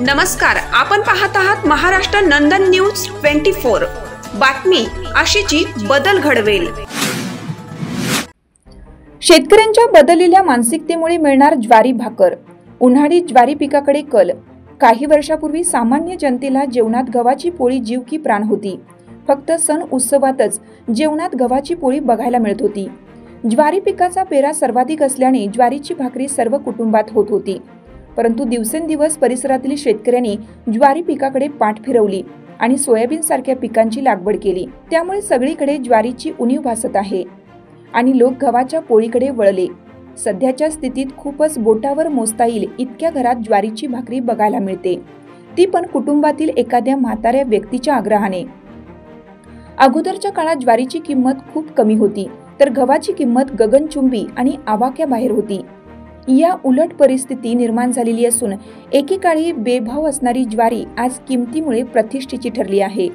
नमस्कार, आपण पाहत आहात महाराष्ट्र नंदन न्यूज 24। बातमी आशीची बदल घडवेल। शेतकऱ्यांच्या बदललेल्या मानसिकतेमुळे मिळणार ज्वारी भाकर। उन्हाळी ज्वारी पिकाकडे कल। काही वर्षापूर्वी सामान्य जनतेला जेवणात गव्हाची पोळी जीव की प्राण होती। फक्त सण उत्सवातच जेवणात गव्हाची पोळी बघायला मिळत होती। ज्वारी पिकाचा पेरा सर्वाधिक असल्याने ज्वारीची भाकरी सर्व कुटुंबात होत होती। परंतु दिवसेंदिवस परिसरातील शेतकऱ्यांनी ज्वारी पिकाकडे पाठ फिरवली आणि सोयाबीन सारख्या पिकांची लागवड केली। त्यामुळे सगळीकडे ज्वारीची उणीव भासत आहे आणि लोक गव्हाच्या पोळीकडे वळले। सध्याच्या स्थितीत खूपच बोटावर मोजता येईल इतक्या घरात ज्वारीची भाकरी बघायला मिळते, ती पण कुटुंबातील एखाद्या म्हाताऱ्या व्यक्तीच्या आग्रहाने। अगोदरच्या काळात ज्वारीची किंमत खूप कमी होती, तर गव्हाची किंमत गगनचुंबी आणि आवाक्याबाहेर होती। या उलट परिस्थिती निर्माण झालेली असून एकेकाळी बेभाव असणारी ज्वारी आज किमतीमुळे प्रतिष्ठेची ठरली आहे।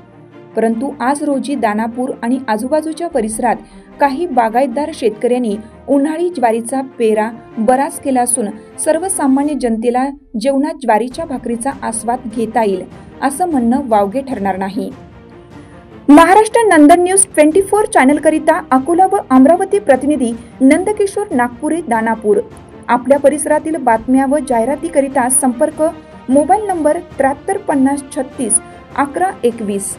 परंतु आज रोजी दानापूर आणि आजूबाजूच्या परिसरात काही बागायतदार शेतकऱ्यांनी उन्हाळी ज्वारीचा पेरा बराच केला असून सर्वसामान्य जनतेला जेवणात ज्वारीच्या भाकरीचा आस्वाद घेता येईल असं म्हणणं वावगे ठरणार नाही। महाराष्ट्र नंदन न्यूज 24 चॅनल करिता अकोला व अमरावती प्रतिनिधी नंदकिशोर नागपुरे, दानापूर। आपल्या परिसरातील बातम्या व जाहिरातीकरिता संपर्क मोबाईल नंबर 73 50 36 11 21।